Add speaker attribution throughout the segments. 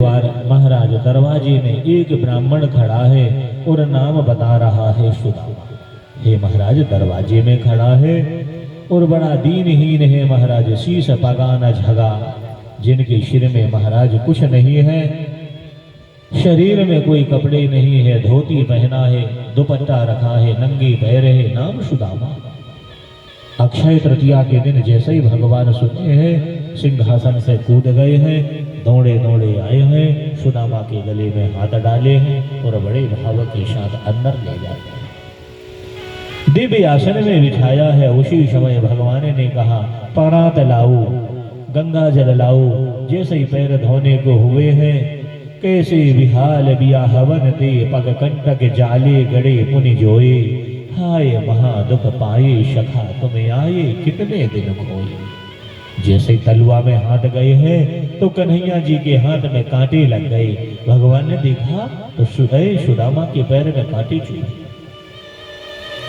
Speaker 1: महाराज दरवाजे में एक ब्राह्मण खड़ा है और नाम बता रहा है सुदामा। हे महाराज, दरवाजे में खड़ा है और बड़ा दीनहीन है महाराज, शीश पगाना झगा, जिनके सिर में महाराज कुछ नहीं है, शरीर में कोई कपड़े नहीं है, धोती पहना है, दुपट्टा रखा है, नंगे पैर है, नाम सुदामा। अक्षय तृतीया के दिन जैसे ही भगवान सुने हैं, सिंहासन से कूद गए हैं, दौड़े दौड़े आए हैं, सुदामा के गले में हाथ डाले हैं और बड़े भाव के साथ अंदर ले जाते हैं। दिव्य आसन में बिठाया है। उसी समय भगवान ने कहा, परात लाओ, गंगा जल लाओ। जैसे ही पैर धोने को हुए हैं, कैसे विहाल बिया हवन ते, पग कंटक जाले गड़े पुनि जोए, हाय महादुख पाए सखा तुम्हें आए, कितने दिन खोए। जैसे तलवा में हाथ गए हैं तो कन्हैया जी के हाथ में कांटे लग गए। भगवान ने देखा तो सुदामा के पैर में कांटे चुभे,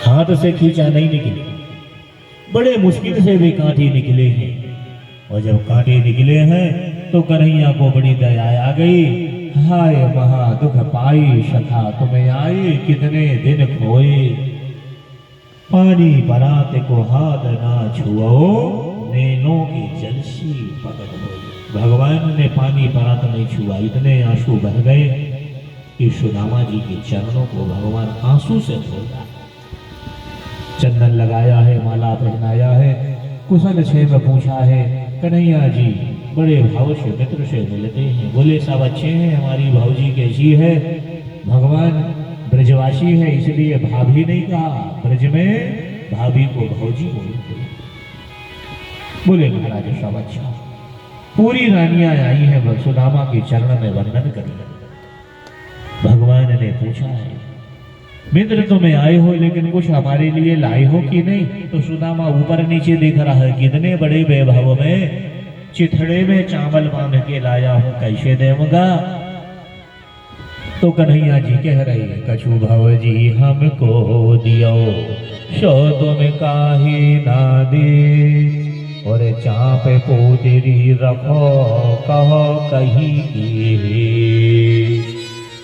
Speaker 1: हाथ से खींचा नहीं निकले, बड़े मुश्किल से भी कांटे निकले हैं। और जब कांटे निकले हैं तो कन्हैया को बड़ी दया आ गई। हाय महादुख पाई सखा तुम्हें आए, कितने दिन खोए, पानी बरात को हाथ ना छुओ, नैनों की जलसी पकड़ हो। भगवान ने पानी बरात नहीं छुआ, इतने आंसू बह गए कि सुदामा जी के चरणों को भगवान आंसू से धोया। चंदन लगाया है, माला पहनाया है, कुशल क्षेम पूछा है। कन्हैया जी बड़े भाव से मित्र से मिलते हैं, बोले सब अच्छे हैं, हमारी भाऊजी कैसी है। भगवान ब्रजवासी है इसलिए भाभी नहीं कहा, ब्रज में भाभी को भाऊजी बोलते। बोले महाराज सब अच्छा। पूरी रानियां आई हैं सुदामा के चरण में वंदन करी। भगवान ने पूछा है, मित्र तुम्हें आए हो लेकिन कुछ हमारे लिए लाए हो कि नहीं। तो सुदामा ऊपर नीचे देख रहा है, कितने बड़े वैभव में चिथड़े में चावल बांध के लाया हूं, कैसे देऊंगा। तो कन्हैया जी कह रहे, कछु भव जी हमको दियो, सो तुम काहे ना दे, और चाप पोतरी रखो कहो कहीं की।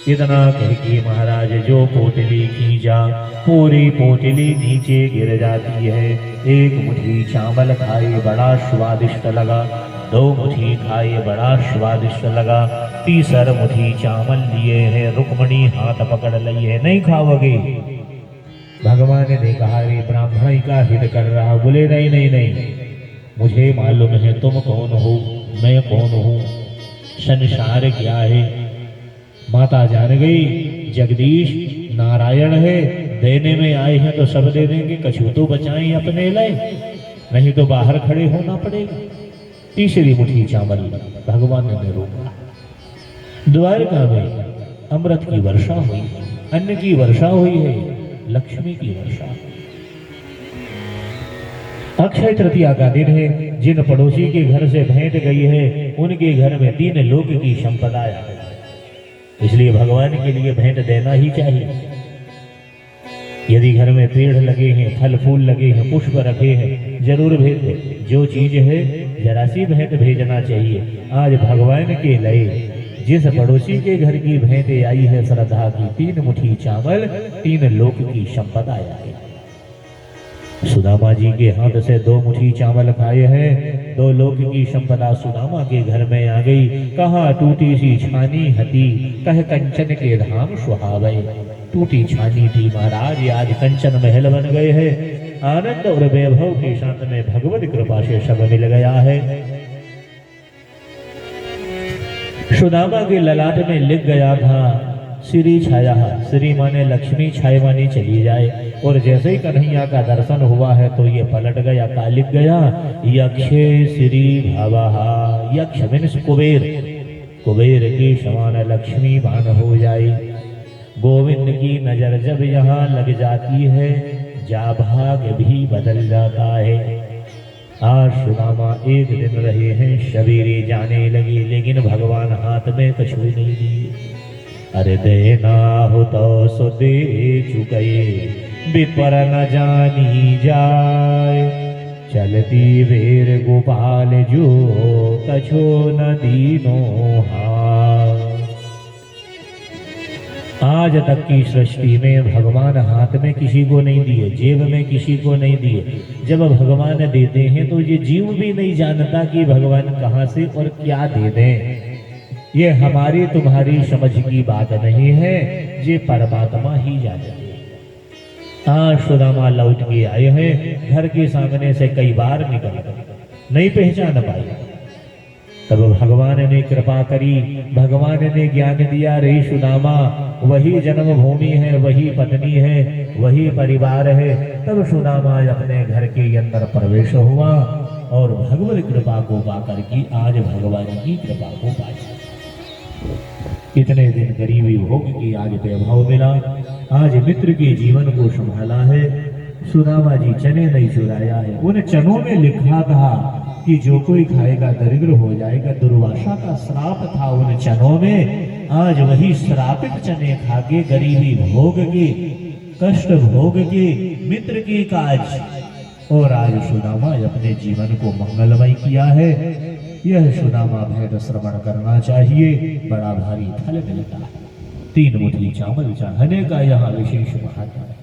Speaker 1: इतना कह के महाराज जो पोटली की जा, पूरी पोटली नीचे गिर जाती है। एक मुट्ठी चावल खाए बड़ा स्वादिष्ट लगा, दो मुट्ठी खाए बड़ा स्वादिष्ट लगा, तीसर मुट्ठी चावल लिए है, रुक्मणी हाथ पकड़ ली है, नहीं खाओगे। भगवान ने कहा, रे ब्राह्मण का हित कर रहा। बोले नहीं नहीं नहीं, मुझे मालूम है तुम कौन हो, मैं कौन हूँ, संसार क्या है। माता जान गई जगदीश नारायण है, देने में आए हैं तो सब दे देंगे, कछु तो बचाएं अपने लिए, नहीं तो बाहर खड़े होना पड़ेगा। तीसरी मुट्ठी चावल भगवान ने रोका। द्वारका में अमृत की वर्षा हुई, अन्न की वर्षा हुई है, लक्ष्मी की वर्षा। अक्षय तृतीया का दिन है। जिन पड़ोसी के घर से भेंट गई है उनके घर में 3 लोक की संपदा है, इसलिए भगवान के लिए भेंट देना ही चाहिए। यदि घर में पेड़ लगे हैं, फल फूल लगे हैं, पुष्प रखे हैं, जरूर भेज दो। जो चीज है जरा सी भेंट भेजना चाहिए। आज भगवान के लिए जिस पड़ोसी के घर की भेंट आई है श्रद्धा की, 3 मुट्ठी चावल, 3 लोक की संपदा आई। सुदामा जी के हाथ से 2 मुट्ठी चावल खाए हैं, 2 लोक की संपदा सुदामा के घर में आ गई। कहा टूटी सी छानी हती, कह कंचन के धाम सुहावे। टूटी छानी थी महाराज, आज कंचन महल बन गए हैं। आनंद और वैभव के साथ में भगवत कृपा से सब मिल गया है। सुदामा के ललाट में लिख गया था श्री छाया, श्री माने लक्ष्मी, छाया माने चली जाए। और जैसे ही कन्हैया का दर्शन हुआ है तो ये पलट गया, का लिख गया, यक्षे श्री भवहा। यक्ष मीन्स कुबेर, कुबेर के समान लक्ष्मी मान हो जाए। गोविंद की नजर जब यहाँ लग जाती है, जा भाग भी बदल जाता है। आज सुदामा एक दिन रहे हैं, सवेरे जाने लगे, लेकिन भगवान हाथ में कछु नहीं दिए। अरे देना हो तो सो दे चुके, विपर न जानी जाए, चलती वेर गोपाल जो कछो न दीनो हाय। आज तक की सृष्टि में भगवान हाथ में किसी को नहीं दिए, जेब में किसी को नहीं दिए। जब भगवान देते हैं तो ये जीव भी नहीं जानता कि भगवान कहाँ से और क्या दे दें। ये हमारी तुम्हारी समझ की बात नहीं है, ये परमात्मा ही जाने। आज सुदामा लौट के आए हैं, घर के सामने से कई बार निकल नहीं पहचान पाए। तब भगवान ने कृपा करी, भगवान ने ज्ञान दिया, रे सुदामा वही जन्मभूमि है, वही पत्नी है, वही परिवार है। तब सुदामा अपने घर के अंदर प्रवेश हुआ और भगवत कृपा को पाकर की आज भगवान की कृपा को पाया। इतने दिन गरीबी भोग की आज वैभव मिला, आज मित्र के जीवन को संभाला है। सुदामा जी चने नहीं चुराया है। उन चनों में लिखा था कि जो कोई खाएगा दरिद्र हो जाएगा, दुर्वासा का श्राप था उन चनों में। आज वही श्रापित चने खा के गरीबी भोग के, कष्ट भोग के, मित्र की काज, और आज सुदामा अपने जीवन को मंगलमय किया है। यह सुदामा भेद श्रवण करना चाहिए, बड़ा भारी फल मिलता है। 3 मुट्ठी चावल चाहने का यहाँ विशेष महत्व है।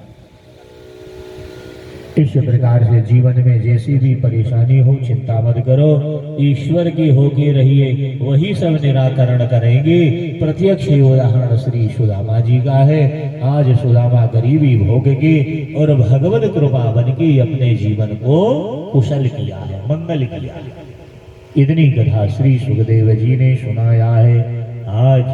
Speaker 1: इस प्रकार से जीवन में जैसी भी परेशानी हो चिंता मत करो, ईश्वर की होके रहिए, वही सब निराकरण करेंगे। प्रत्यक्ष उदाहरण श्री सुदामा जी का है। आज सुदामा गरीबी भोग के और भगवत कृपा बन के अपने जीवन को कुशल किया है, मंगल किया है। इतनी कथा श्री सुखदेव जी ने सुनाया है। आज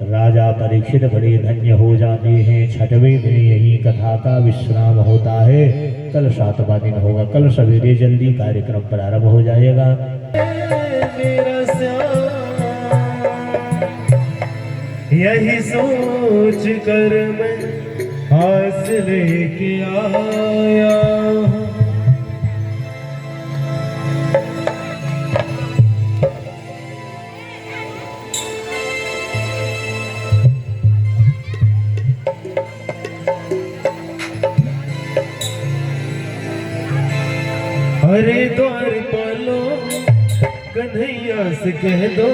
Speaker 1: राजा परीक्षित बड़े धन्य हो जाते हैं। 6वें दिन यही कथा का विश्राम होता है। कल 7वां दिन होगा, कल सवेरे जल्दी कार्यक्रम प्रारंभ हो जाएगा।
Speaker 2: यही सोच कर मैं हाथ लेके आया हूं। अरे द्वार पालो कन्हैया से कह दो,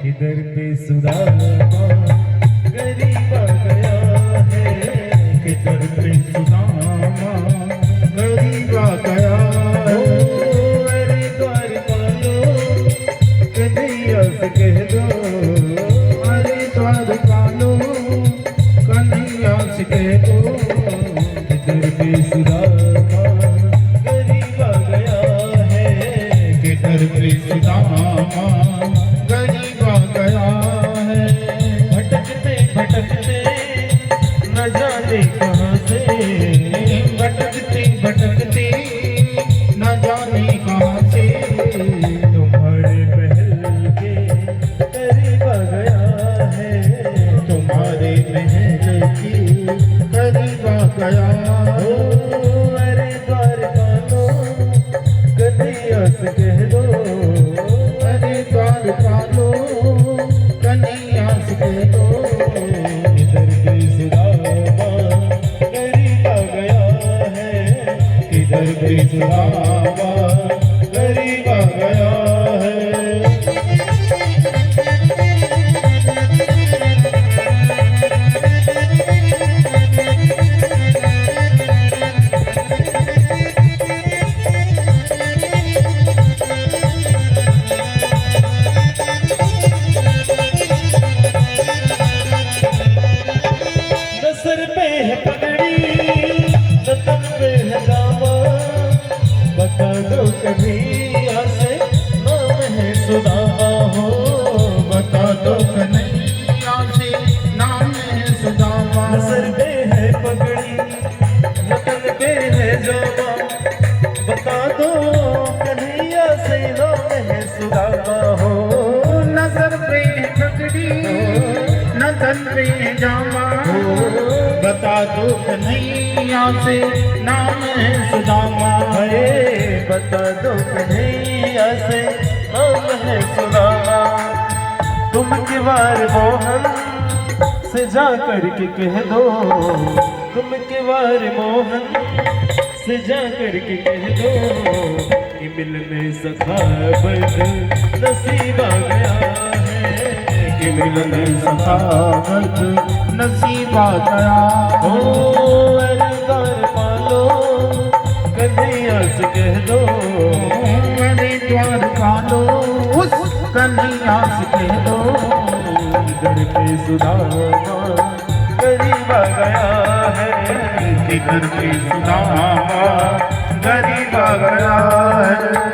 Speaker 2: इधर पे सुदामा गरीब आ गया है, इधर पे सुदामा गरीब आ गया है। अरे द्वार पालो कन्हैया से कह दो, अरे द्वार पालो कन्हैया से कह दो, इधर पे सुदामा सुदामा गरीब आ गया है। भटकते भटकते न जाने कहाँ से, भटकते भटकते न जाने कहाँ से, तुम्हारे महल के करीब आ गया है, तुम्हारे महल के करीब आ गया हो। अरे द्वार पालो कन्हैया से कह दो, पालो कन्हैया से कह दो, इधर पे सुदामा गरीब आ गया है, इधर पे सुदामा गरीब आ गया है। सर पे है पगड़ी, न तन पे है जामा, बता दो कन्हैया से नाम है सुदामा हो, बता दो कन्हैया से नाम है सुदामा। न सर पे है पगड़ी, न तन पे है जामा, बता दो कन्हैया से नाम है सुदामा हो। न सर पे है पगड़ी, न तन पे है जामा, बता दो कन्हैया से नाम है सुदामा है, बता दो कन्हैया से नाम है सुदामा। तुम के वार मोहन से जा करके कह दो, तुम के वार मोहन से जा करके कह दो, कि मिलने सखा बद नसीब आ गया है,
Speaker 3: कि मिलन सखावत नसीबा दया
Speaker 2: ओ अरे द्वार पालो कन्हैया से कह दो
Speaker 3: मेरे द्वार पालो उस कन्हैया से कह दो
Speaker 2: घर पे सुदामा गरीब आ गया है
Speaker 3: कि घर पे सुदामा गरीब आ गया है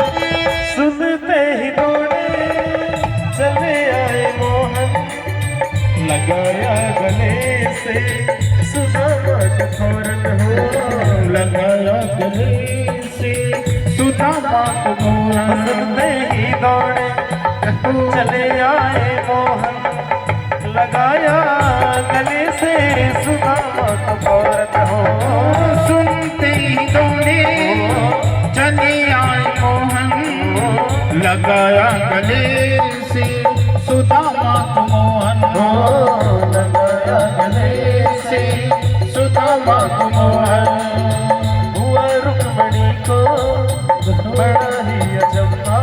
Speaker 2: सुनते ही दौड़े चले आए मोहन लगाया गले से सुदामा का फौरन हो
Speaker 3: लगाया गले से सुदामा को मोहन
Speaker 2: सुनते ही दौड़े चले आए मोहन लगाया गले से सुदामा का फौरन हो
Speaker 3: सुनते ही दौड़े चले आए मोहन लगाया गले से सुदामा को मोहन
Speaker 2: लगाया गले
Speaker 3: से सुदामा को मोहन
Speaker 2: हुआ रुक्मणी को बड़ा ही अचंभा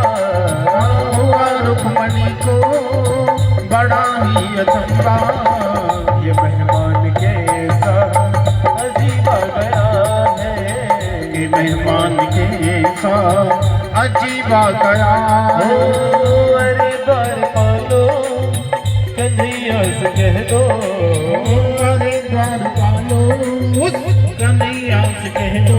Speaker 3: हुआ रुक्मणी को बड़ा ही अचंभा
Speaker 2: ये मेहमान कैसा अजीब आ गया है
Speaker 3: कि मेहमान के साथ अजीब आ गया
Speaker 2: ओ अरे द्वार पालो कन्हैया से कह दो
Speaker 3: अरे द्वार पालो उस कन्हैया से कह दो